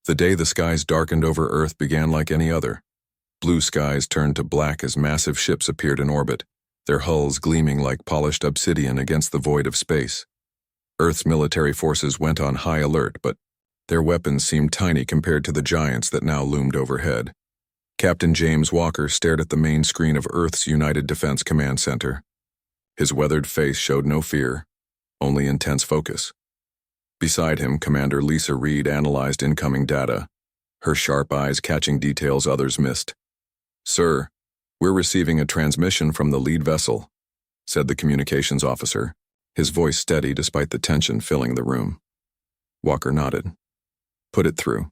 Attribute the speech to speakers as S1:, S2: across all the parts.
S1: The day the skies darkened over Earth began like any other. Blue skies turned to black as massive ships appeared in orbit, their hulls gleaming like polished obsidian against the void of space. Earth's military forces went on high alert, but their weapons seemed tiny compared to the giants that now loomed overhead. Captain James Walker stared at the main screen of Earth's United Defense Command Center. His weathered face showed no fear, only intense focus. Beside him, Commander Lisa Reed analyzed incoming data, her sharp eyes catching details others missed. "Sir, we're receiving a transmission from the lead vessel," said the communications officer, his voice steady despite the tension filling the room. Walker nodded. "Put it through."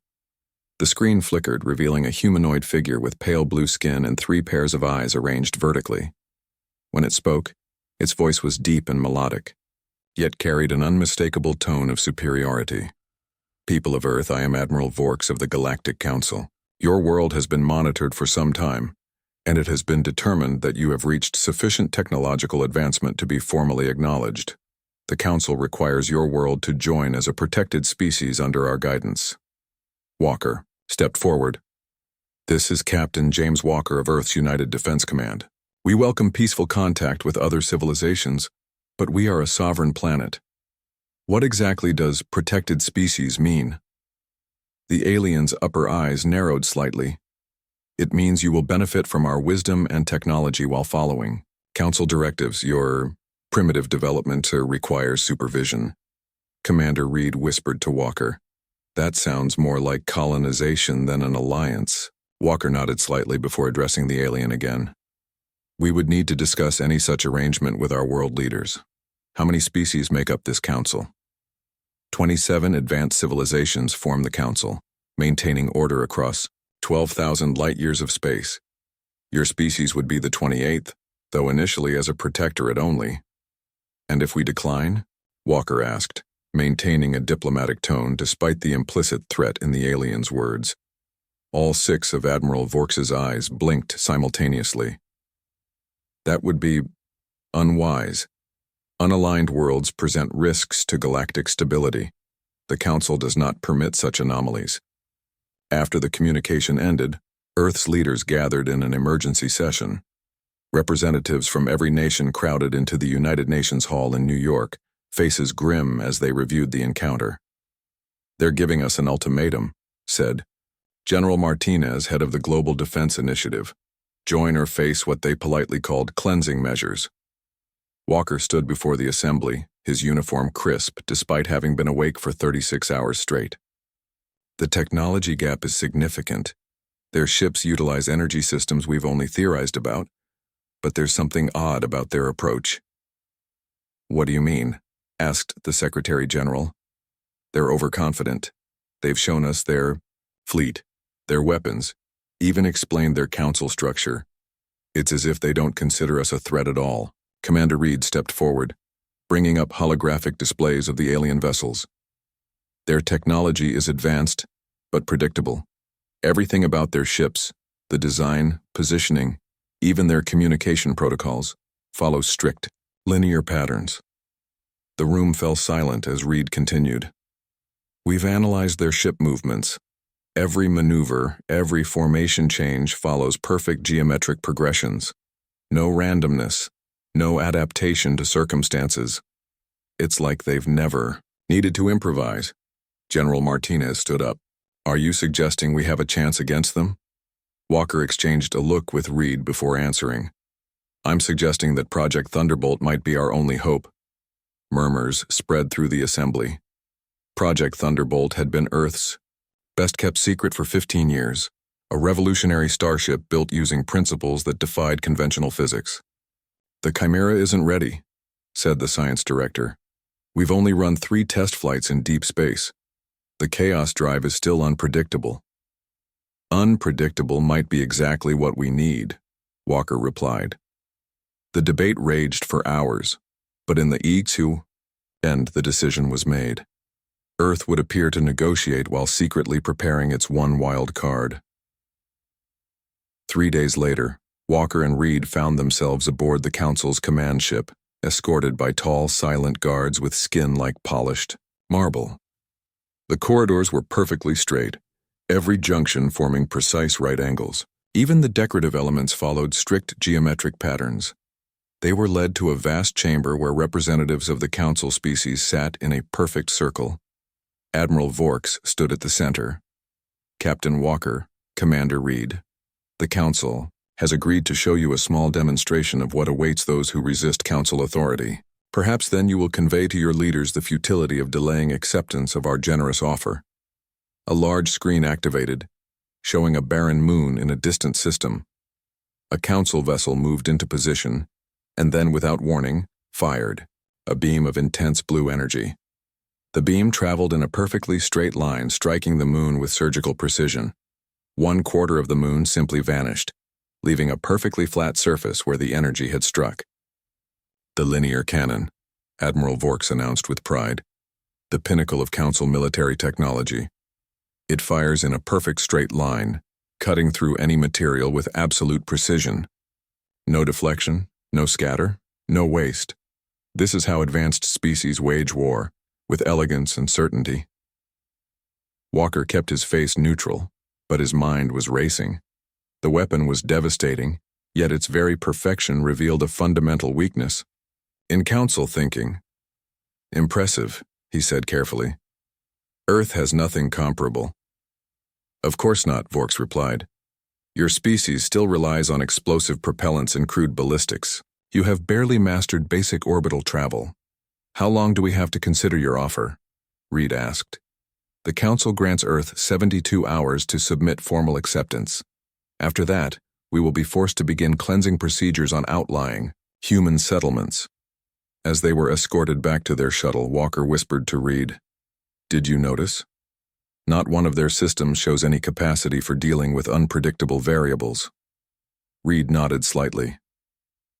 S1: The screen flickered, revealing a humanoid figure with pale blue skin and 3 pairs of eyes arranged vertically. When it spoke, its voice was deep and melodic, yet carried an unmistakable tone of superiority. "People of Earth, I am Admiral Vorks of the Galactic Council. Your world has been monitored for some time, and it has been determined that you have reached sufficient technological advancement to be formally acknowledged. The Council requires your world to join as a protected species under our guidance." Walker stepped forward. "This is Captain James Walker of Earth's United Defense Command. We welcome peaceful contact with other civilizations, but we are a sovereign planet. What exactly does protected species mean?" The alien's upper eyes narrowed slightly. "It means you will benefit from our wisdom and technology while following Council directives. Your primitive development requires supervision." Commander Reed whispered to Walker. "That sounds more like colonization than an alliance." Walker nodded slightly before addressing the alien again. "We would need to discuss any such arrangement with our world leaders. How many species make up this council?" 27 advanced civilizations form the council, maintaining order across 12,000 light-years of space. Your species would be the 28th, though initially as a protectorate only. "And if we decline?" Walker asked, maintaining a diplomatic tone despite the implicit threat in the alien's words. All 6 of Admiral Vorks's eyes blinked simultaneously. "That would be unwise. Unaligned worlds present risks to galactic stability. The Council does not permit such anomalies." After the communication ended, Earth's leaders gathered in an emergency session. Representatives from every nation crowded into the United Nations Hall in New York, faces grim as they reviewed the encounter. "They're giving us an ultimatum," said General Martinez, head of the Global Defense Initiative. "Join or face what they politely called cleansing measures." Walker stood before the assembly, his uniform crisp despite having been awake for 36 hours straight. "The technology gap is significant. Their ships utilize energy systems we've only theorized about, but there's something odd about their approach." "What do you mean?" asked the Secretary General. "They're overconfident. They've shown us their fleet, their weapons, even explained their council structure. It's as if they don't consider us a threat at all." Commander Reed stepped forward, bringing up holographic displays of the alien vessels. "Their technology is advanced, but predictable. Everything about their ships, the design, positioning, even their communication protocols, follows strict, linear patterns." The room fell silent as Reed continued. "We've analyzed their ship movements. Every maneuver, every formation change follows perfect geometric progressions. No randomness, no adaptation to circumstances. It's like they've never needed to improvise." General Martinez stood up. "Are you suggesting we have a chance against them?" Walker exchanged a look with Reed before answering. "I'm suggesting that Project Thunderbolt might be our only hope." Murmurs spread through the assembly. Project Thunderbolt had been Earth's best-kept secret for 15 years, a revolutionary starship built using principles that defied conventional physics. "The Chimera isn't ready," said the science director. "We've only run 3 test flights in deep space. The chaos drive is still unpredictable." "Unpredictable might be exactly what we need," Walker replied. The debate raged for hours, but in the end the decision was made. Earth would appear to negotiate while secretly preparing its one wild card. 3 days later, Walker and Reed found themselves aboard the Council's command ship, escorted by tall, silent guards with skin like polished marble. The corridors were perfectly straight, every junction forming precise right angles. Even the decorative elements followed strict geometric patterns. They were led to a vast chamber where representatives of the council species sat in a perfect circle. Admiral Vorks stood at the center. Captain Walker, Commander Reed. The council has agreed to show you a small demonstration of what awaits those who resist council authority. Perhaps then you will convey to your leaders the futility of delaying acceptance of our generous offer. A large screen activated, showing a barren moon in a distant system. A council vessel moved into position, and then, without warning, fired a beam of intense blue energy. The beam traveled in a perfectly straight line, striking the moon with surgical precision. 1/4 of the moon simply vanished, leaving a perfectly flat surface where the energy had struck. The linear cannon, Admiral Vorks announced with pride. The pinnacle of council military technology. It fires in a perfect straight line, cutting through any material with absolute precision. No deflection, no scatter, no waste. This is how advanced species wage war, with elegance and certainty. Walker kept his face neutral, but his mind was racing. The weapon was devastating, yet its very perfection revealed a fundamental weakness. In council thinking, "Impressive," he said carefully. "Earth has nothing comparable." "Of course not," Vorks replied. "Your species still relies on explosive propellants and crude ballistics. You have barely mastered basic orbital travel. How long do we have to consider your offer?" Reed asked. "The Council grants Earth 72 hours to submit formal acceptance. After that, we will be forced to begin cleansing procedures on outlying, human settlements." As they were escorted back to their shuttle, Walker whispered to Reed, "Did you notice? Not one of their systems shows any capacity for dealing with unpredictable variables." Reed nodded slightly.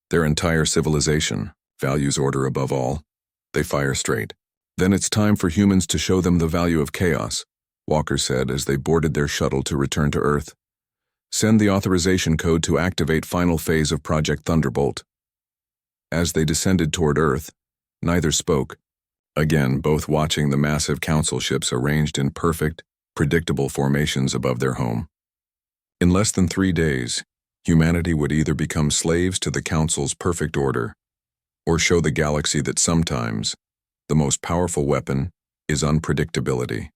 S1: "Their entire civilization, values order above all. They fire straight. Then it's time for humans to show them the value of chaos," Walker said as they boarded their shuttle to return to Earth. "Send the authorization code to activate final phase of Project Thunderbolt." As they descended toward Earth, neither spoke, again both watching the massive council ships arranged in perfect, predictable formations above their home. In less than 3 days, humanity would either become slaves to the council's perfect order, or show the galaxy that sometimes the most powerful weapon is unpredictability.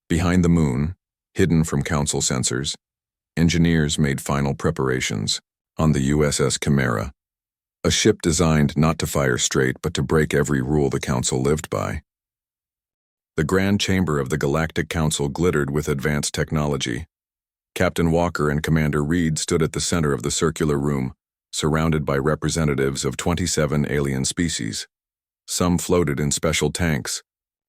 S1: Behind the moon, hidden from council sensors, engineers made final preparations on the USS Chimera, a ship designed not to fire straight but to break every rule the council lived by. The grand chamber of the Galactic Council glittered with advanced technology. Captain Walker and Commander Reed stood at the center of the circular room, surrounded by representatives of 27 alien species. Some floated in special tanks,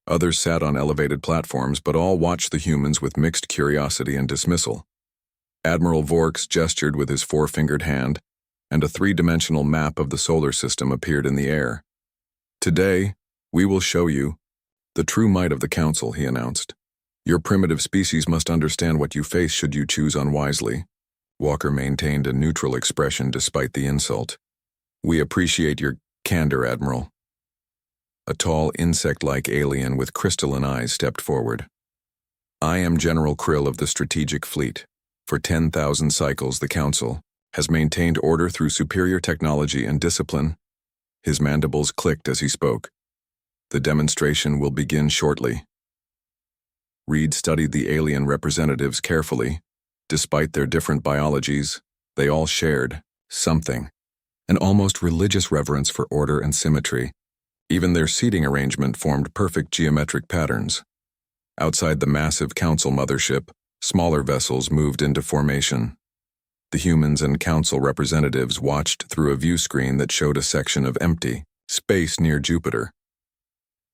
S1: others sat on elevated platforms, but all watched the humans with mixed curiosity and dismissal. Admiral Vorks gestured with his 4-fingered hand, and a 3-dimensional map of the solar system appeared in the air. "Today, we will show you the true might of the Council," he announced. "Your primitive species must understand what you face should you choose unwisely." Walker maintained a neutral expression despite the insult. "We appreciate your candor, Admiral." A tall, insect-like alien with crystalline eyes stepped forward. "I am General Krill of the Strategic Fleet. For 10,000 cycles, the Council has maintained order through superior technology and discipline." His mandibles clicked as he spoke. "The demonstration will begin shortly." Reed studied the alien representatives carefully. Despite their different biologies, they all shared something, an almost religious reverence for order and symmetry. Even their seating arrangement formed perfect geometric patterns. Outside the massive council mothership, smaller vessels moved into formation. The humans and council representatives watched through a view screen that showed a section of empty space near Jupiter.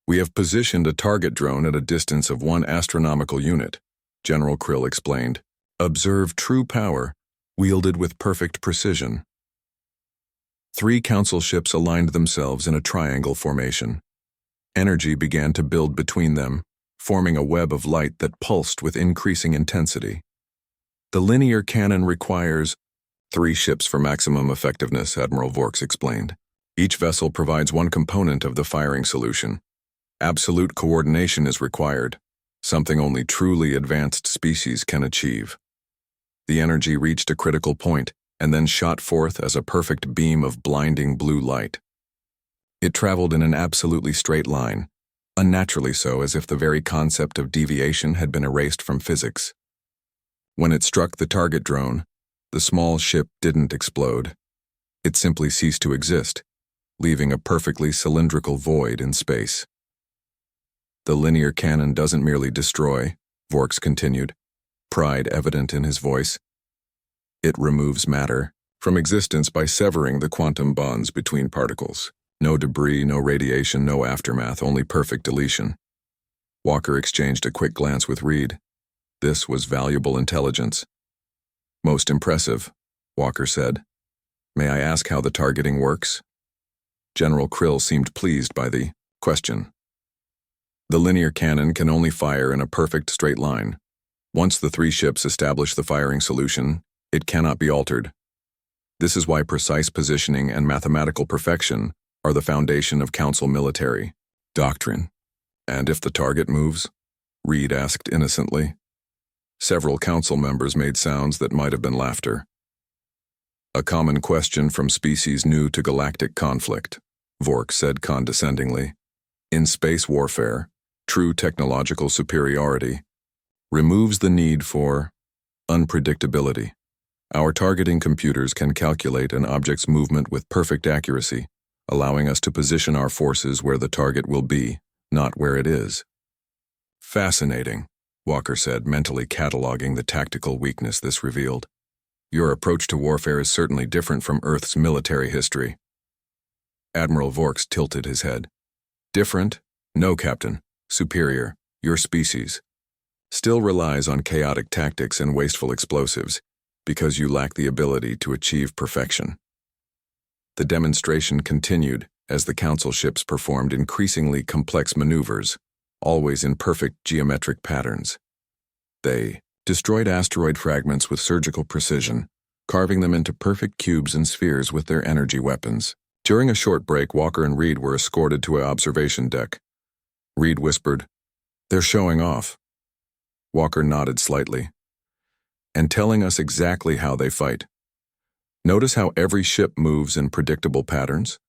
S1: "We have positioned a target drone at a distance of 1 astronomical unit," General Krill explained. "Observe true power, wielded with perfect precision." 3 council ships aligned themselves in a triangle formation. Energy began to build between them, forming a web of light that pulsed with increasing intensity. "The linear cannon requires 3 ships for maximum effectiveness," Admiral Vorks explained. "Each vessel provides one component of the firing solution. Absolute coordination is required. something only truly advanced species can achieve. The energy reached a critical point and then shot forth as a perfect beam of blinding blue light. It traveled in an absolutely straight line, unnaturally so, as if the very concept of deviation had been erased from physics. When it struck the target drone, the small ship didn't explode. It simply ceased to exist, leaving a perfectly cylindrical void in space. The linear cannon doesn't merely destroy, Vorks continued, pride evident in his voice. It removes matter from existence by severing the quantum bonds between particles. No debris, no radiation, no aftermath, only perfect deletion. Walker exchanged a quick glance with Reed. This was valuable intelligence. Most impressive, Walker said. May I ask how the targeting works? General Krill seemed pleased by the question. The linear cannon can only fire in a perfect straight line. Once the three ships establish the firing solution, it cannot be altered. This is why precise positioning and mathematical perfection are the foundation of Council military doctrine. And if the target moves? Reed asked innocently. Several Council members made sounds that might have been laughter. A common question from species new to galactic conflict, Vork said condescendingly. In space warfare, true technological superiority removes the need for unpredictability. Our targeting computers can calculate an object's movement with perfect accuracy, allowing us to position our forces where the target will be, not where it is. Fascinating, Walker said, mentally cataloging the tactical weakness this revealed. Your approach to warfare is certainly different from Earth's military history. Admiral Vorks tilted his head. Different? No, Captain. Superior. Your species still relies on chaotic tactics and wasteful explosives because you lack the ability to achieve perfection. The demonstration continued as the Council ships performed increasingly complex maneuvers, always in perfect geometric patterns. They destroyed asteroid fragments with surgical precision, carving them into perfect cubes and spheres with their energy weapons. During a short break, Walker and Reed were escorted to an observation deck. Reed whispered, "They're showing off." Walker nodded slightly. "And telling us exactly how they fight. Notice how every ship moves in predictable patterns?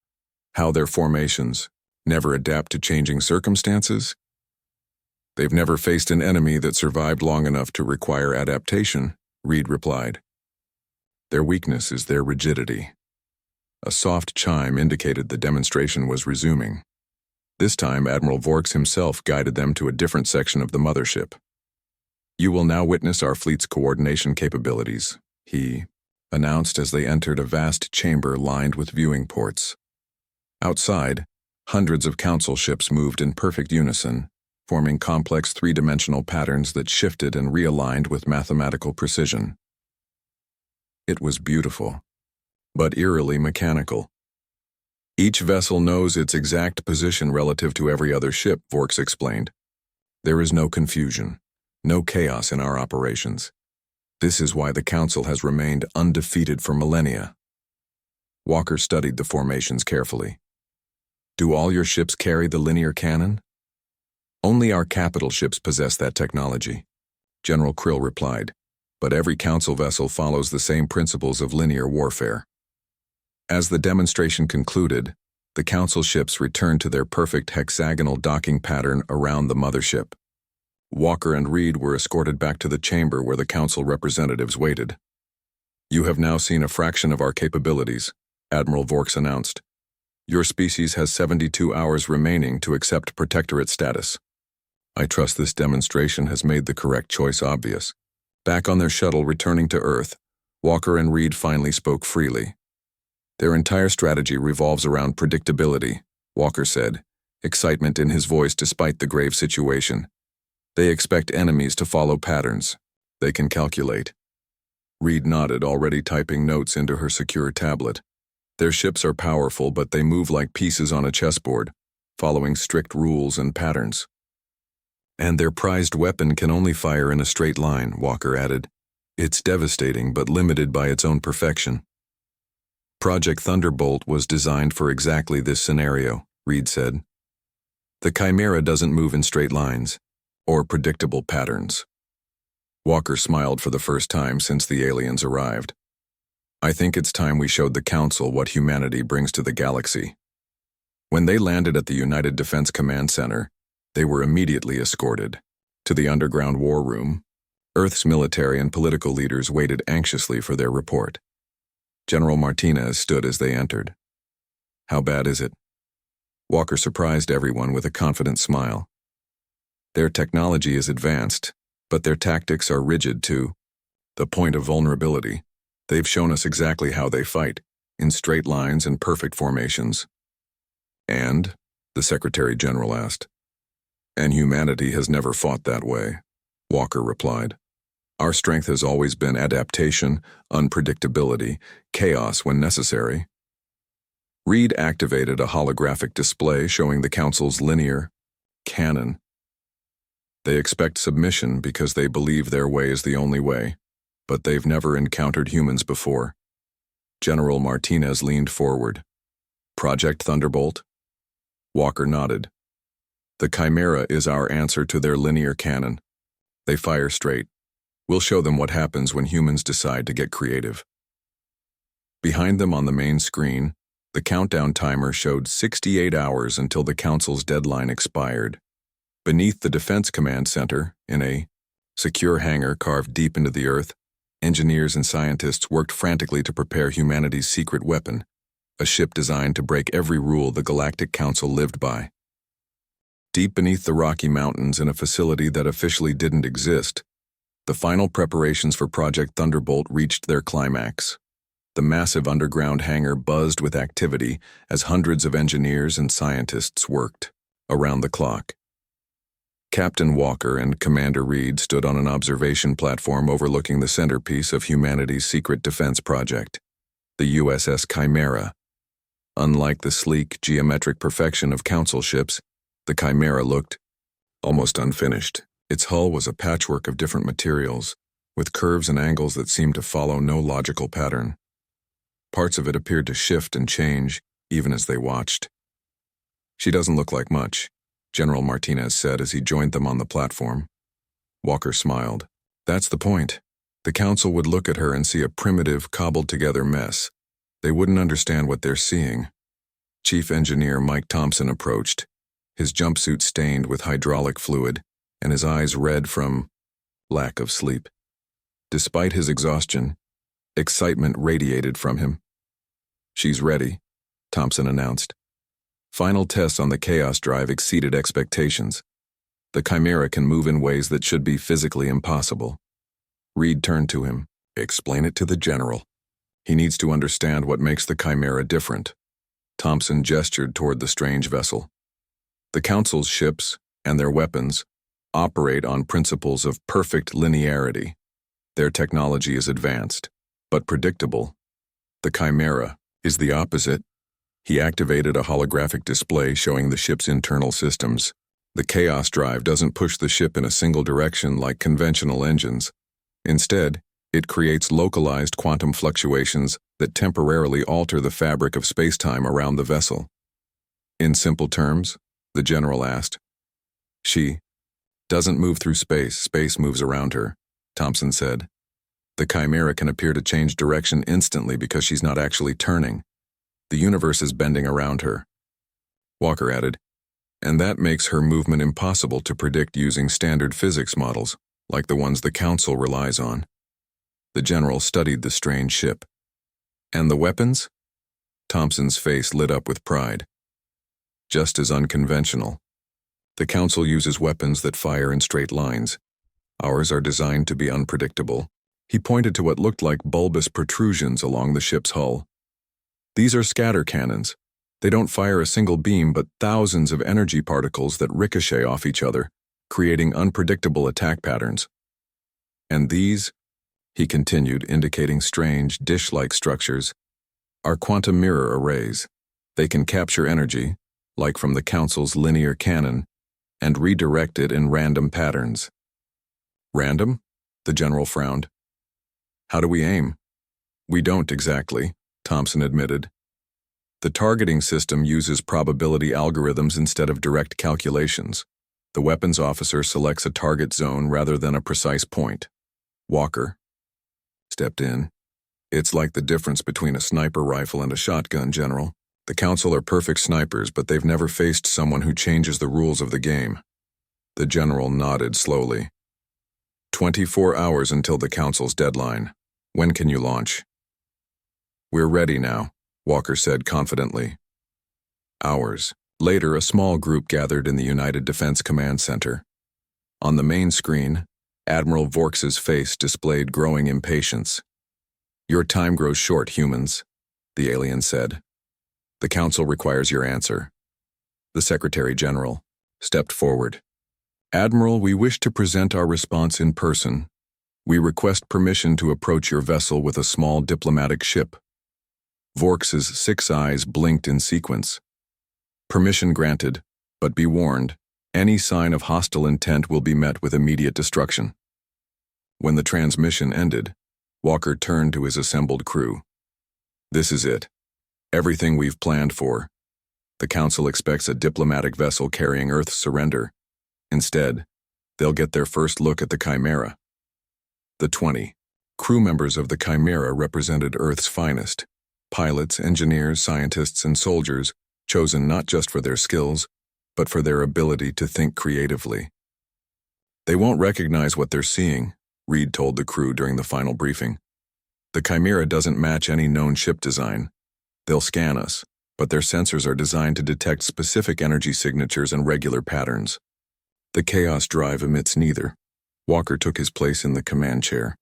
S1: How their formations never adapt to changing circumstances? They've never faced an enemy that survived long enough to require adaptation," Reed replied. "Their weakness is their rigidity." A soft chime indicated the demonstration was resuming. This time, Admiral Vorks himself guided them to a different section of the mothership. "You will now witness our fleet's coordination capabilities," he announced as they entered a vast chamber lined with viewing ports. Outside, hundreds of Council ships moved in perfect unison, forming complex three-dimensional patterns that shifted and realigned with mathematical precision. It was beautiful, but eerily mechanical. Each vessel knows its exact position relative to every other ship, Vorks explained. There is no confusion, no chaos in our operations. This is why the Council has remained undefeated for millennia. Walker studied the formations carefully. "Do all your ships carry the linear cannon?" "Only our capital ships possess that technology," General Krill replied, "but every Council vessel follows the same principles of linear warfare." As the demonstration concluded, the Council ships returned to their perfect hexagonal docking pattern around the mothership. Walker and Reed were escorted back to the chamber where the Council representatives waited. "You have now seen a fraction of our capabilities," Admiral Vorks announced. "Your species has 72 hours remaining to accept protectorate status. I trust this demonstration has made the correct choice obvious." Back on their shuttle returning to Earth, Walker and Reed finally spoke freely. "Their entire strategy revolves around predictability," Walker said, excitement in his voice despite the grave situation. "They expect enemies to follow patterns they can calculate." Reed nodded, already typing notes into her secure tablet. "Their ships are powerful, but they move like pieces on a chessboard, following strict rules and patterns. And their prized weapon can only fire in a straight line," Walker added. "It's devastating, but limited by its own perfection." "Project Thunderbolt was designed for exactly this scenario," Reed said. "The Chimera doesn't move in straight lines. or predictable patterns. Walker smiled for the first time since the aliens arrived. I think it's time we showed the Council what humanity brings to the galaxy. When they landed at the United Defense Command Center, they were immediately escorted to the underground war room. Earth's military and political leaders waited anxiously for their report. General Martinez stood as they entered. How bad is it? Walker surprised everyone with a confident smile. Their technology is advanced, but their tactics are rigid to the point of vulnerability. They've shown us exactly how they fight, in straight lines and perfect formations. And? The Secretary General asked. And humanity has never fought that way, Walker replied. Our strength has always been adaptation, unpredictability, chaos when necessary. Reed activated a holographic display showing the Council's linear cannon. They expect submission because they believe their way is the only way, but they've never encountered humans before. General Martinez leaned forward. Project Thunderbolt? Walker nodded. The Chimera is our answer to their linear cannon. They fire straight. We'll show them what happens when humans decide to get creative. Behind them on the main screen, the countdown timer showed 68 hours until the Council's deadline expired. Beneath the Defense Command Center, in a secure hangar carved deep into the Earth, engineers and scientists worked frantically to prepare humanity's secret weapon, a ship designed to break every rule the Galactic Council lived by. Deep beneath the Rocky Mountains in a facility that officially didn't exist, the final preparations for Project Thunderbolt reached their climax. The massive underground hangar buzzed with activity as hundreds of engineers and scientists worked around the clock. Captain Walker and Commander Reed stood on an observation platform overlooking the centerpiece of humanity's secret defense project, the USS Chimera. Unlike the sleek, geometric perfection of Council ships, the Chimera looked almost unfinished. Its hull was a patchwork of different materials, with curves and angles that seemed to follow no logical pattern. Parts of it appeared to shift and change, even as they watched. She doesn't look like much, General Martinez said as he joined them on the platform. Walker smiled. That's the point. The Council would look at her and see a primitive, cobbled-together mess. They wouldn't understand what they're seeing. Chief Engineer Mike Thompson approached, his jumpsuit stained with hydraulic fluid, and his eyes red from lack of sleep. Despite his exhaustion, excitement radiated from him. She's ready, Thompson announced. Final tests on the Chaos Drive exceeded expectations. The Chimera can move in ways that should be physically impossible. Reed turned to him. Explain it to the General. He needs to understand what makes the Chimera different. Thompson gestured toward the strange vessel. The Council's ships, and their weapons, operate on principles of perfect linearity. Their technology is advanced, but predictable. The Chimera is the opposite. He activated a holographic display showing the ship's internal systems. The Chaos Drive doesn't push the ship in a single direction like conventional engines. Instead, it creates localized quantum fluctuations that temporarily alter the fabric of space-time around the vessel. In simple terms, the General asked, she doesn't move through space, space moves around her, Thompson said. The Chimera can appear to change direction instantly because she's not actually turning. The universe is bending around her. Walker added, and that makes her movement impossible to predict using standard physics models, like the ones the Council relies on. The General studied the strange ship. And the weapons? Thompson's face lit up with pride. Just as unconventional. The Council uses weapons that fire in straight lines. Ours are designed to be unpredictable. He pointed to what looked like bulbous protrusions along the ship's hull. These are scatter cannons. They don't fire a single beam but thousands of energy particles that ricochet off each other, creating unpredictable attack patterns. And these, he continued, indicating strange, dish-like structures, are quantum mirror arrays. They can capture energy, like from the Council's linear cannon, and redirect it in random patterns. Random? The General frowned. How do we aim? We don't exactly, Thompson admitted. The targeting system uses probability algorithms instead of direct calculations. The weapons officer selects a target zone rather than a precise point. Walker stepped in. It's like the difference between a sniper rifle and a shotgun, General. The Council are perfect snipers, but they've never faced someone who changes the rules of the game. The General nodded slowly. 24 hours until the Council's deadline. When can you launch? We're ready now, Walker said confidently. Hours later, a small group gathered in the United Defense Command Center. On the main screen, Admiral Vorks's face displayed growing impatience. Your time grows short, humans, the alien said. The Council requires your answer. The Secretary General stepped forward. Admiral, we wish to present our response in person. We request permission to approach your vessel with a small diplomatic ship. Vorks's 6 eyes blinked in sequence. Permission granted, but be warned, any sign of hostile intent will be met with immediate destruction. When the transmission ended, Walker turned to his assembled crew. This is it. Everything we've planned for. The Council expects a diplomatic vessel carrying Earth's surrender. Instead, they'll get their first look at the Chimera. The 20 crew members of the Chimera represented Earth's finest. Pilots, engineers, scientists, and soldiers, chosen not just for their skills, but for their ability to think creatively. They won't recognize what they're seeing, Reed told the crew during the final briefing. The Chimera doesn't match any known ship design. They'll scan us, but their sensors are designed to detect specific energy signatures and regular patterns. The Chaos Drive emits neither. Walker took his place in the command chair.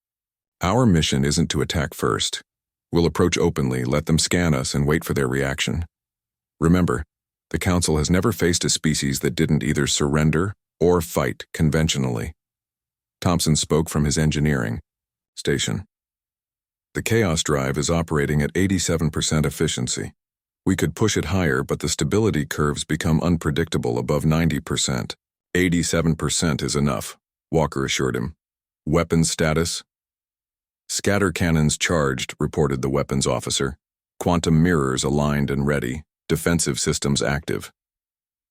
S1: Our mission isn't to attack first. We'll approach openly, let them scan us, and wait for their reaction. Remember, the Council has never faced a species that didn't either surrender or fight conventionally. Thompson spoke from his engineering station. The Chaos Drive is operating at 87% efficiency. We could push it higher, but the stability curves become unpredictable above 90%. 87% is enough, Walker assured him. Weapons status? Scatter cannons charged, reported the weapons officer. Quantum mirrors aligned and ready. Defensive systems active.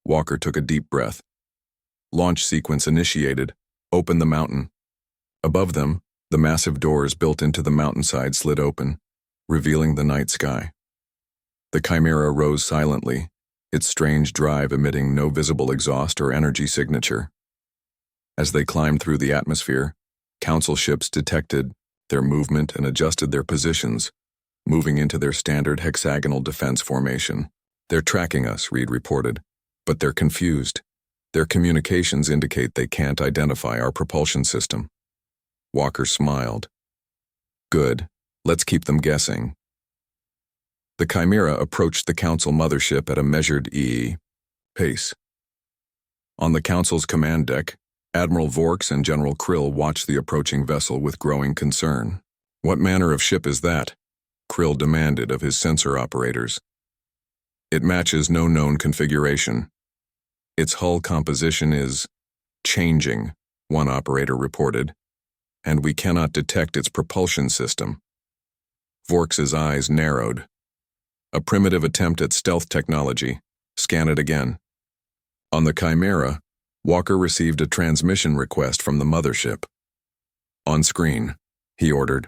S1: Walker took a deep breath. Launch sequence initiated. Open the mountain. Above them, the massive doors built into the mountainside slid open, revealing the night sky. The Chimera rose silently, its strange drive emitting no visible exhaust or energy signature. As they climbed through the atmosphere, Council ships detected their movement and adjusted their positions, moving into their standard hexagonal defense formation. They're tracking us, Reed reported, but they're confused. Their communications indicate they can't identify our propulsion system. Walker smiled. Good, let's keep them guessing. The Chimera approached the Council mothership at a measured pace. On the Council's command deck, Admiral Vorks and General Krill watched the approaching vessel with growing concern. What manner of ship is that? Krill demanded of his sensor operators. It matches no known configuration. Its hull composition is changing, one operator reported, and we cannot detect its propulsion system. Vorks's eyes narrowed. A primitive attempt at stealth technology. Scan it again. On the Chimera, Walker received a transmission request from the mothership. On screen, he ordered.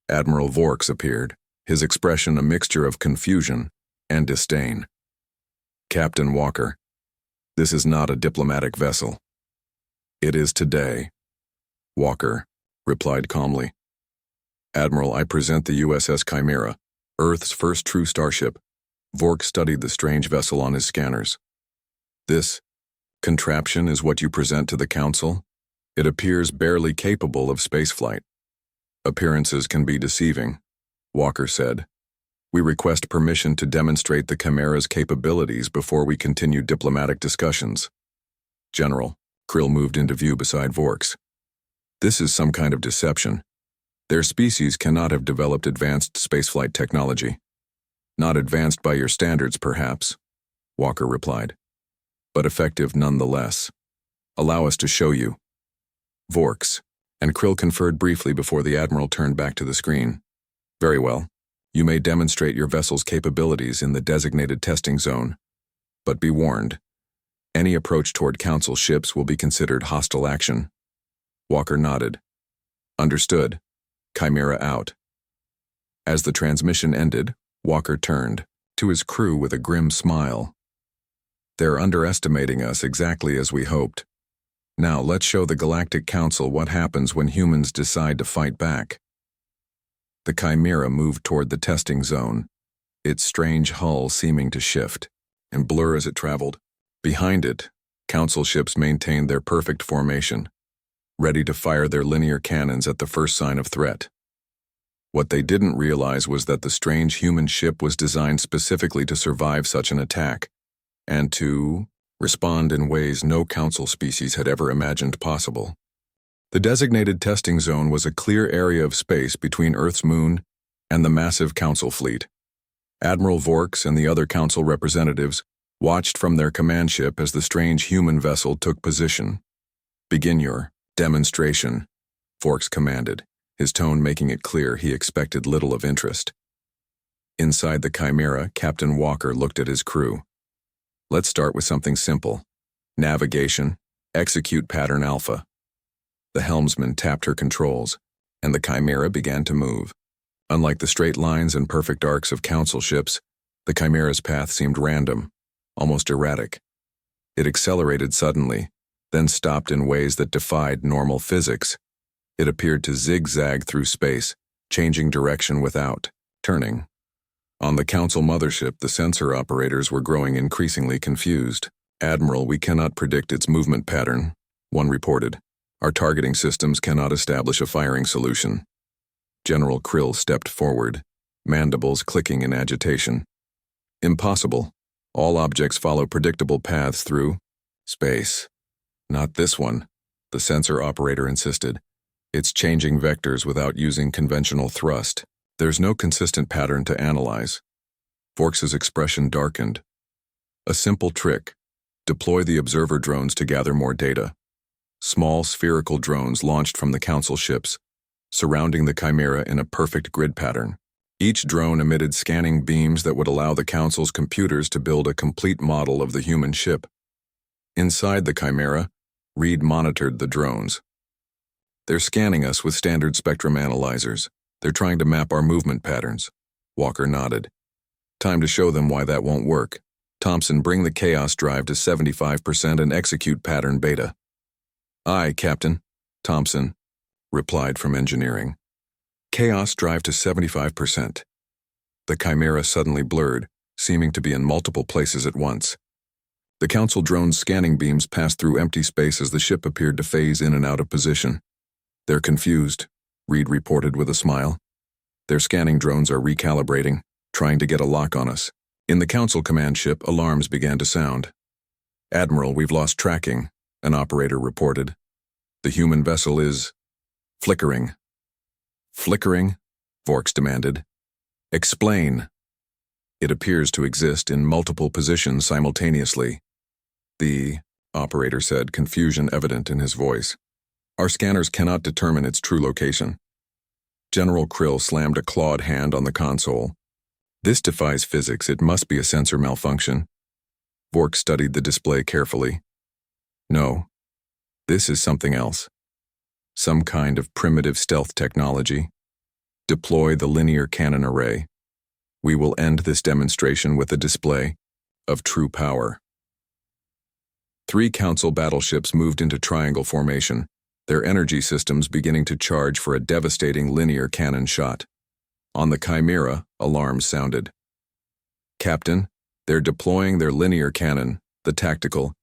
S1: Admiral Vorks appeared, his expression a mixture of confusion and disdain. Captain Walker, this is not a diplomatic vessel. It is today. Walker replied calmly. Admiral, I present the USS Chimera, Earth's first true starship. Vork studied the strange vessel on his scanners. This contraption is what you present to the Council? It appears barely capable of spaceflight. Appearances can be deceiving, Walker said. We request permission to demonstrate the Chimera's capabilities before we continue diplomatic discussions. General, Krill moved into view beside Vorks. This is some kind of deception. Their species cannot have developed advanced spaceflight technology. Not advanced by your standards, perhaps, Walker replied, but effective nonetheless. Allow us to show you. Vorks and Krill conferred briefly before the Admiral turned back to the screen. Very well. You may demonstrate your vessel's capabilities in the designated testing zone. But be warned, Any approach toward Council ships will be considered hostile action. Walker nodded. Understood. Chimera out. As the transmission ended, Walker turned to his crew with a grim smile. They're underestimating us exactly as we hoped. Now let's show the Galactic Council what happens when humans decide to fight back. The Chimera moved toward the testing zone, its strange hull seeming to shift and blur as it traveled. Behind it, Council ships maintained their perfect formation, ready to fire their linear cannons at the first sign of threat. What they didn't realize was that the strange human ship was designed specifically to survive such an attack, and to respond in ways no Council species had ever imagined possible. The designated testing zone was a clear area of space between Earth's moon and the massive Council fleet. Admiral Vorks and the other Council representatives watched from their command ship as the strange human vessel took position. "Begin your demonstration," Vorks commanded, his tone making it clear he expected little of interest. Inside the Chimera, Captain Walker looked at his crew. "Let's start with something simple. Navigation, execute pattern alpha." The helmsman tapped her controls, and the Chimera began to move. Unlike the straight lines and perfect arcs of Council ships, the Chimera's path seemed random, almost erratic. It accelerated suddenly, then stopped in ways that defied normal physics. It appeared to zigzag through space, changing direction without turning. On the Council mothership, the sensor operators were growing increasingly confused. "Admiral, we cannot predict its movement pattern," one reported. "Our targeting systems cannot establish a firing solution." General Krill stepped forward, mandibles clicking in agitation. "Impossible. All objects follow predictable paths through space." "Not this one," the sensor operator insisted. "It's changing vectors without using conventional thrust. There's no consistent pattern to analyze." Vorks's expression darkened. "A simple trick. Deploy the observer drones to gather more data." Small spherical drones launched from the Council ships, surrounding the Chimera in a perfect grid pattern. Each drone emitted scanning beams that would allow the Council's computers to build a complete model of the human ship. Inside the Chimera, Reed monitored the drones. "They're scanning us with standard spectrum analyzers. They're trying to map our movement patterns." Walker nodded. "Time to show them why that won't work. Thompson, bring the chaos drive to 75% and execute pattern beta." "Aye, Captain," Thompson replied from engineering. "Chaos drive to 75%. The Chimera suddenly blurred, seeming to be in multiple places at once. The Council drone's scanning beams passed through empty space as the ship appeared to phase in and out of position. "They're confused," Reed reported with a smile. "Their scanning drones are recalibrating, trying to get a lock on us." In the Council command ship, alarms began to sound. "Admiral, we've lost tracking," an operator reported. "The human vessel is flickering." "Flickering?" Vorks demanded. "Explain." "It appears to exist in multiple positions simultaneously," the operator said, confusion evident in his voice. "Our scanners cannot determine its true location." General Krill slammed a clawed hand on the console. "This defies physics. It must be a sensor malfunction." Vorks studied the display carefully. "No, this is something else. Some kind of primitive stealth technology. Deploy the linear cannon array. We will end this demonstration with a display of true power." 3 Council battleships moved into triangle formation, their energy systems beginning to charge for a devastating linear cannon shot. On the Chimera, alarms sounded. "Captain, they're deploying their linear cannon," the tactical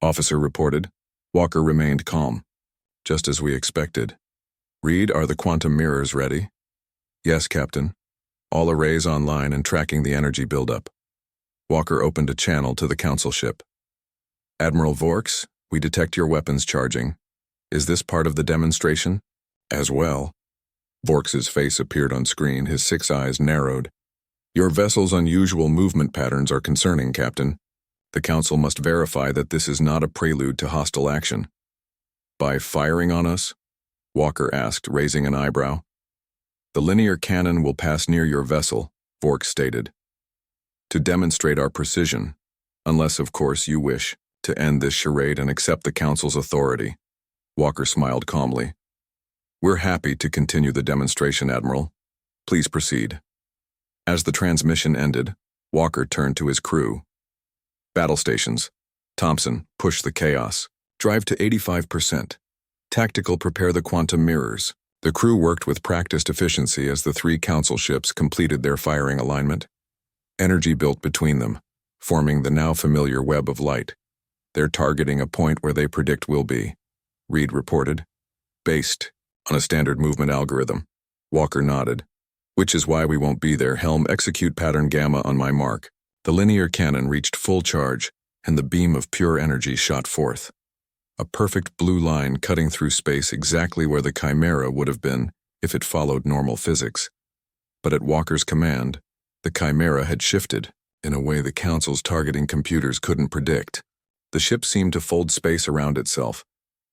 S1: officer reported. Walker remained calm. "Just as we expected." "Reed, are the quantum mirrors ready?" "Yes, Captain. All arrays online and tracking the energy buildup." Walker opened a channel to the Council ship. "Admiral Vorks, we detect your weapons charging. Is this part of the demonstration?" "As well." Vorks's face appeared on screen, his 6 eyes narrowed. "Your vessel's unusual movement patterns are concerning, Captain. The Council must verify that this is not a prelude to hostile action." "By firing on us?" Walker asked, raising an eyebrow. "The linear cannon will pass near your vessel," Vorks stated, "to demonstrate our precision, unless, of course, you wish to end this charade and accept the Council's authority. Walker smiled calmly. We're happy to continue the demonstration, Admiral. Please proceed. As the transmission ended, Walker turned to his crew. Battle stations. Thompson, push the chaos. Drive to 85%. Tactical, prepare the quantum mirrors. The crew worked with practiced efficiency as the three Council ships completed their firing alignment. Energy built between them, forming the now familiar web of light. They're targeting a point where they predict we'll be, Reed reported. Based on a standard movement algorithm. Walker nodded. Which is why we won't be there. Helm, execute pattern Gamma on my mark. The linear cannon reached full charge, and the beam of pure energy shot forth. A perfect blue line cutting through space exactly where the Chimera would have been if it followed normal physics. But at Walker's command, the Chimera had shifted in a way the Council's targeting computers couldn't predict. The ship seemed to fold space around itself,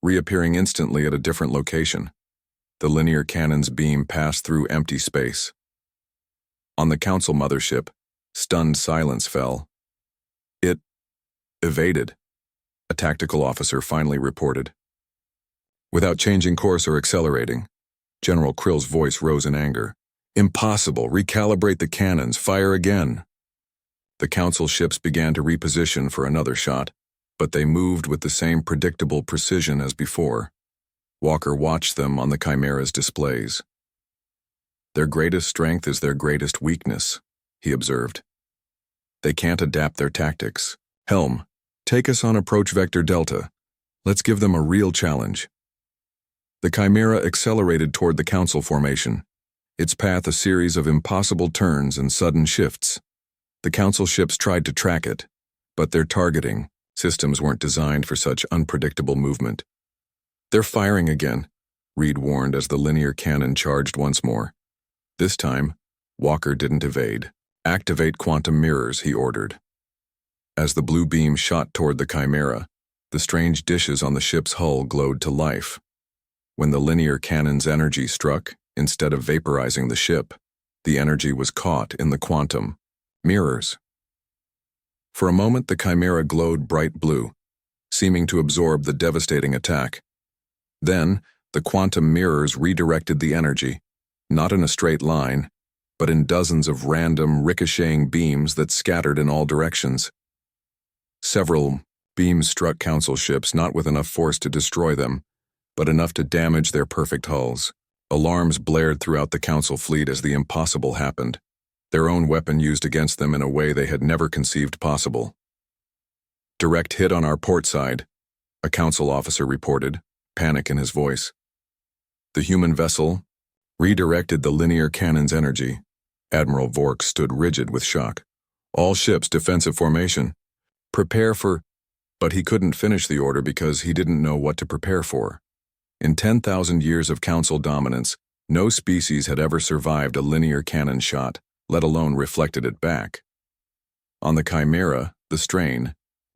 S1: reappearing instantly at a different location. The linear cannon's beam passed through empty space. On the Council mothership, stunned silence fell. It evaded, a tactical officer finally reported. Without changing course or accelerating, General Krill's voice rose in anger. Impossible, recalibrate the cannons, fire again. The Council ships began to reposition for another shot, but they moved with the same predictable precision as before. Walker watched them on the Chimera's displays. Their greatest strength is their greatest weakness, he observed. They can't adapt their tactics. Helm, take us on approach vector Delta. Let's give them a real challenge. The Chimera accelerated toward the Council formation, its path a series of impossible turns and sudden shifts. The Council ships tried to track it, but their targeting systems weren't designed for such unpredictable movement. They're firing again, Reed warned as the linear cannon charged once more. This time, Walker didn't evade. Activate quantum mirrors, he ordered. As the blue beam shot toward the Chimera, the strange dishes on the ship's hull glowed to life. When the linear cannon's energy struck, instead of vaporizing the ship, the energy was caught in the quantum mirrors. For a moment, the Chimera glowed bright blue, seeming to absorb the devastating attack. Then, the quantum mirrors redirected the energy, not in a straight line, but in dozens of random, ricocheting beams that scattered in all directions. Several beams struck Council ships, not with enough force to destroy them, but enough to damage their perfect hulls. Alarms blared throughout the Council fleet as the impossible happened, their own weapon used against them in a way they had never conceived possible. Direct hit on our port side, a Council officer reported, panic in his voice. The human vessel redirected the linear cannon's energy. Admiral Vork stood rigid with shock. All ships, defensive formation. Prepare for... But he couldn't finish the order because he didn't know what to prepare for. In 10,000 years of Council dominance, no species had ever survived a linear cannon shot, let alone reflected it back. On the Chimera, the strain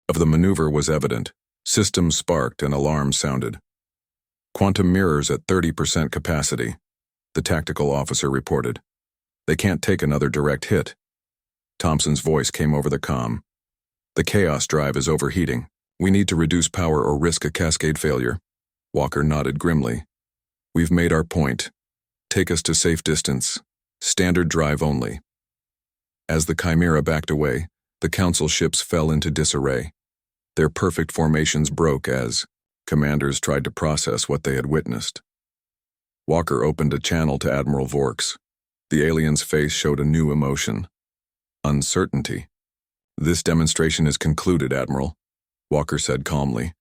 S1: of the maneuver was evident. Systems sparked and alarms sounded. Quantum mirrors at 30% capacity, the tactical officer reported. They can't take another direct hit. Thompson's voice came over the comm. The chaos drive is overheating. We need to reduce power or risk a cascade failure. Walker nodded grimly. We've made our point. Take us to safe distance. Standard drive only. As the Chimera backed away, the Council ships fell into disarray. Their perfect formations broke as commanders tried to process what they had witnessed. Walker opened a channel to Admiral Vork's. The alien's face showed a new emotion. Uncertainty. This demonstration is concluded, Admiral, Walker said calmly.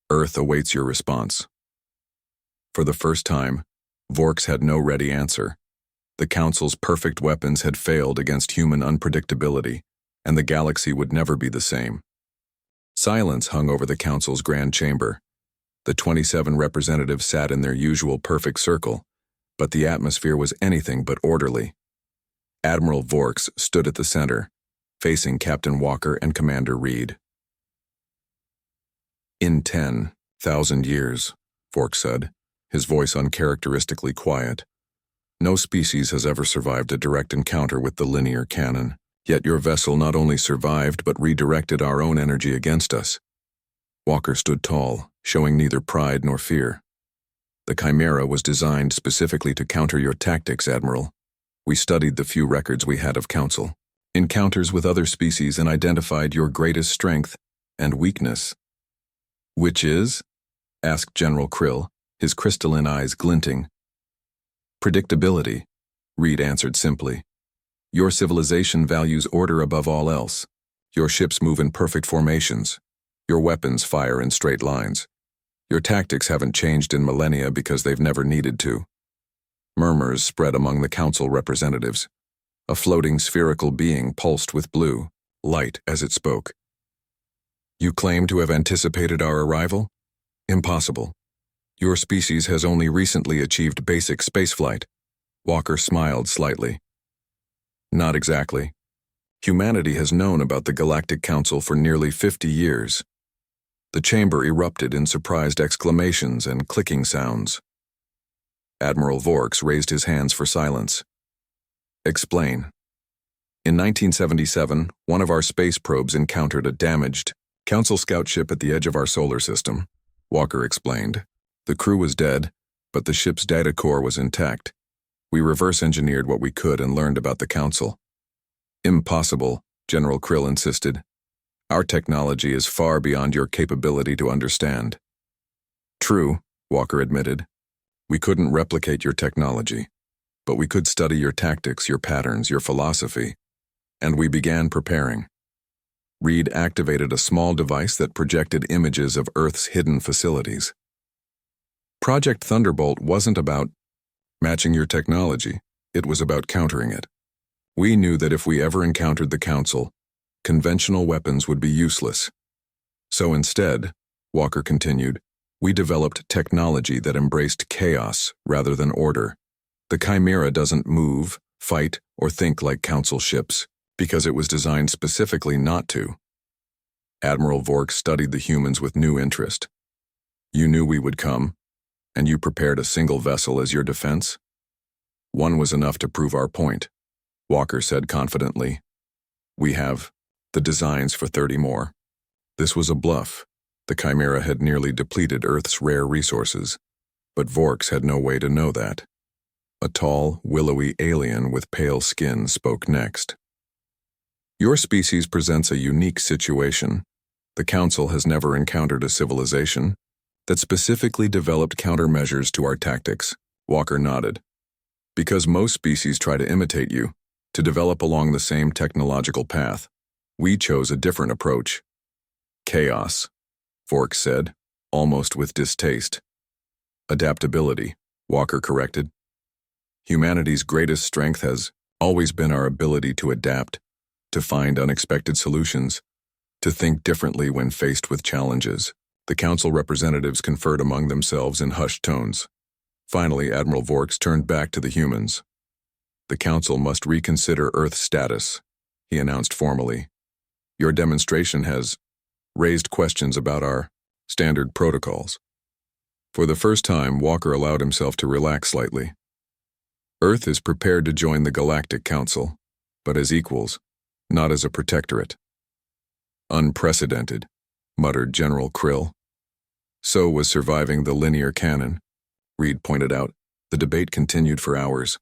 S1: Earth awaits your response. For the first time, Vork's had no ready answer. The Council's perfect weapons had failed against human unpredictability, and the galaxy would never be the same. Silence hung over the Council's grand chamber. The 27 representatives sat in their usual perfect circle, but the atmosphere was anything but orderly. Admiral Vork's stood at the center, facing Captain Walker and Commander Reed. In 10,000 years, Vork said, his voice uncharacteristically quiet, no species has ever survived a direct encounter with the linear cannon, yet your vessel not only survived but redirected our own energy against us. Walker stood tall, showing neither pride nor fear. The Chimera was designed specifically to counter your tactics, Admiral. We studied the few records we had of Council, encounters with other species, and identified your greatest strength and weakness. Which is? Asked General Krill, his crystalline eyes glinting. Predictability, Reed answered simply. Your civilization values order above all else. Your ships move in perfect formations. Your weapons fire in straight lines. Your tactics haven't changed in millennia because they've never needed to. Murmurs spread among the Council representatives. A floating spherical being pulsed with blue, light as it spoke. You claim to have anticipated our arrival? Impossible. Your species has only recently achieved basic spaceflight. Walker smiled slightly. Not exactly. Humanity has known about the Galactic Council for nearly 50 years. The chamber erupted in surprised exclamations and clicking sounds. Admiral Vorks raised his hands for silence. Explain. In 1977, one of our space probes encountered a damaged Council scout ship at the edge of our solar system. Walker explained. The crew was dead, but the ship's data core was intact. We reverse-engineered what we could and learned about the Council. Impossible, General Krill insisted. Our technology is far beyond your capability to understand. True, Walker admitted. We couldn't replicate your technology, but we could study your tactics, your patterns, your philosophy, and we began preparing. Reed activated a small device that projected images of Earth's hidden facilities. Project Thunderbolt wasn't about matching your technology, it was about countering it. We knew that if we ever encountered the Council, conventional weapons would be useless. So instead, Walker continued, we developed technology that embraced chaos rather than order. The Chimera doesn't move, fight, or think like Council ships, because it was designed specifically not to. Admiral Vork studied the humans with new interest. You knew we would come, and you prepared a single vessel as your defense? One was enough to prove our point, Walker said confidently. We have the designs for 30 more. This was a bluff. The Chimera had nearly depleted Earth's rare resources, but Vorks had no way to know that. A tall, willowy alien with pale skin spoke next. Your species presents a unique situation. The Council has never encountered a civilization that specifically developed countermeasures to our tactics. Walker nodded. Because most species try to imitate you, to develop along the same technological path. We chose a different approach. Chaos, Vork said, almost with distaste. Adaptability, Walker corrected. Humanity's greatest strength has always been our ability to adapt, to find unexpected solutions, to think differently when faced with challenges. The Council representatives conferred among themselves in hushed tones. Finally, Admiral Vorks turned back to the humans. The Council must reconsider Earth's status, he announced formally. Your demonstration has raised questions about our standard protocols. For the first time, Walker allowed himself to relax slightly. Earth is prepared to join the Galactic Council, but as equals, not as a protectorate. Unprecedented, muttered General Krill. So was surviving the linear canon, Reed pointed out. The debate continued for hours.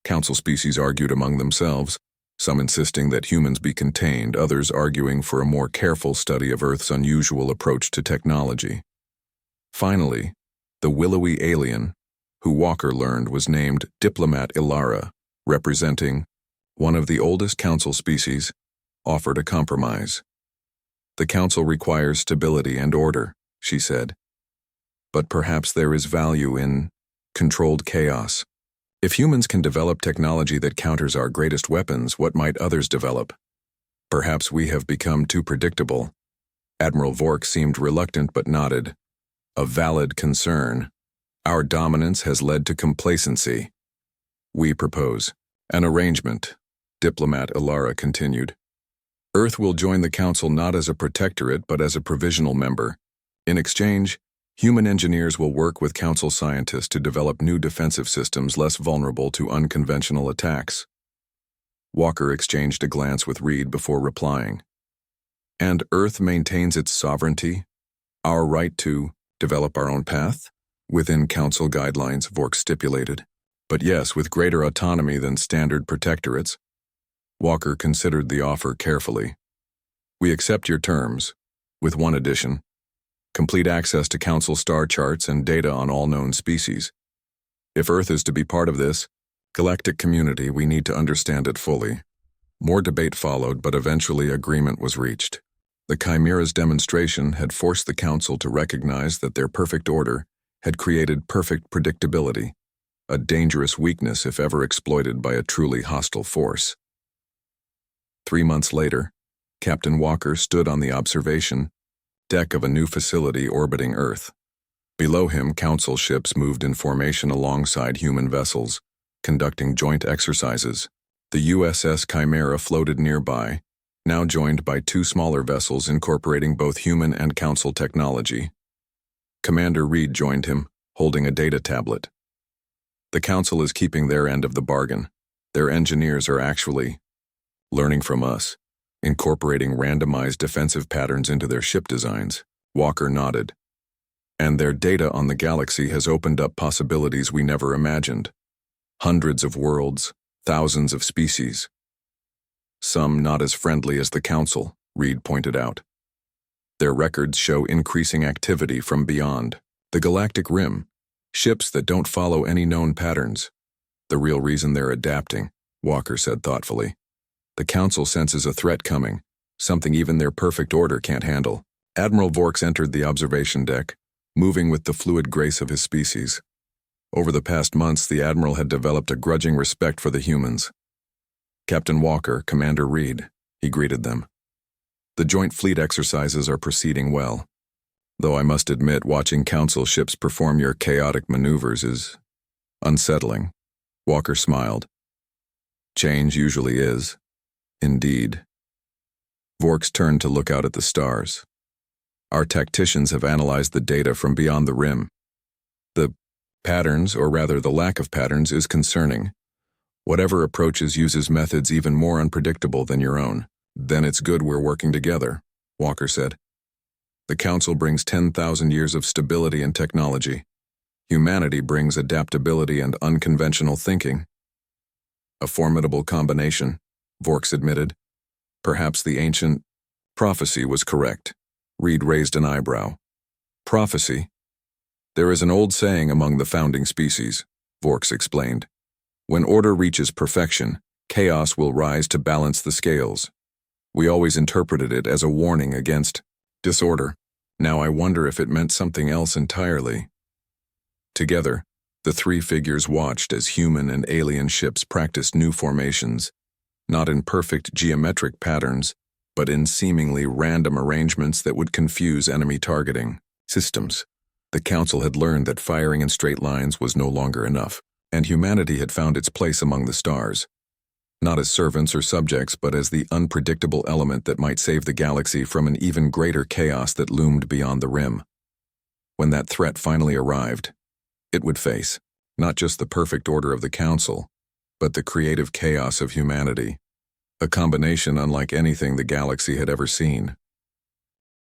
S1: Council species argued among themselves, some insisting that humans be contained, others arguing for a more careful study of Earth's unusual approach to technology. Finally, the willowy alien, who Walker learned was named Diplomat Ilara, representing one of the oldest Council species, offered a compromise. The Council requires stability and order, she said. But perhaps there is value in controlled chaos. If humans can develop technology that counters our greatest weapons, what might others develop? Perhaps we have become too predictable. Admiral Vork seemed reluctant but nodded. A valid concern. Our dominance has led to complacency. We propose an arrangement, Diplomat Ilara continued. Earth will join the Council not as a protectorate but as a provisional member. In exchange, human engineers will work with Council scientists to develop new defensive systems less vulnerable to unconventional attacks. Walker exchanged a glance with Reed before replying. And Earth maintains its sovereignty? Our right to develop our own path? Within council guidelines, Vork stipulated. But yes, with greater autonomy than standard protectorates. Walker considered the offer carefully. We accept your terms, with one addition. Complete access to council star charts and data on all known species. If Earth is to be part of this galactic community, we need to understand it fully. More debate followed, but eventually agreement was reached. The Chimera's demonstration had forced the council to recognize that their perfect order had created perfect predictability, a dangerous weakness if ever exploited by a truly hostile force. 3 months later, Captain Walker stood on the observation deck of a new facility orbiting Earth. Below him, council ships moved in formation alongside human vessels, conducting joint exercises. The USS Chimera floated nearby, now joined by 2 smaller vessels incorporating both human and council technology. Commander Reed joined him, holding a data tablet. The council is keeping their end of the bargain. Their engineers are actually learning from us, incorporating randomized defensive patterns into their ship designs. Walker nodded. And their data on the galaxy has opened up possibilities we never imagined. Hundreds of worlds, thousands of species. Some not as friendly as the Council, Reed pointed out. Their records show increasing activity from beyond the galactic rim, ships that don't follow any known patterns. The real reason they're adapting, Walker said thoughtfully. The Council senses a threat coming, something even their perfect order can't handle. Admiral Vorks entered the observation deck, moving with the fluid grace of his species. Over the past months, the Admiral had developed a grudging respect for the humans. Captain Walker, Commander Reed, he greeted them. The joint fleet exercises are proceeding well, though I must admit watching Council ships perform your chaotic maneuvers is unsettling. Walker smiled. Change usually is. Indeed. Vorks turned to look out at the stars. Our tacticians have analyzed the data from beyond the rim. The patterns, or rather the lack of patterns, is concerning. Whatever approaches uses methods even more unpredictable than your own. Then it's good we're working together, Walker said. The Council brings 10,000 years of stability and technology. Humanity brings adaptability and unconventional thinking. A formidable combination, Vorks admitted. Perhaps the ancient prophecy was correct. Reed raised an eyebrow. Prophecy? There is an old saying among the founding species, Vorks explained. When order reaches perfection, chaos will rise to balance the scales. We always interpreted it as a warning against disorder. Now I wonder if it meant something else entirely. Together, the 3 figures watched as human and alien ships practiced new formations, not in perfect geometric patterns, but in seemingly random arrangements that would confuse enemy targeting systems. The Council had learned that firing in straight lines was no longer enough, and humanity had found its place among the stars, not as servants or subjects, but as the unpredictable element that might save the galaxy from an even greater chaos that loomed beyond the rim. When that threat finally arrived, it would face not just the perfect order of the Council, but the creative chaos of humanity, a combination unlike anything the galaxy had ever seen.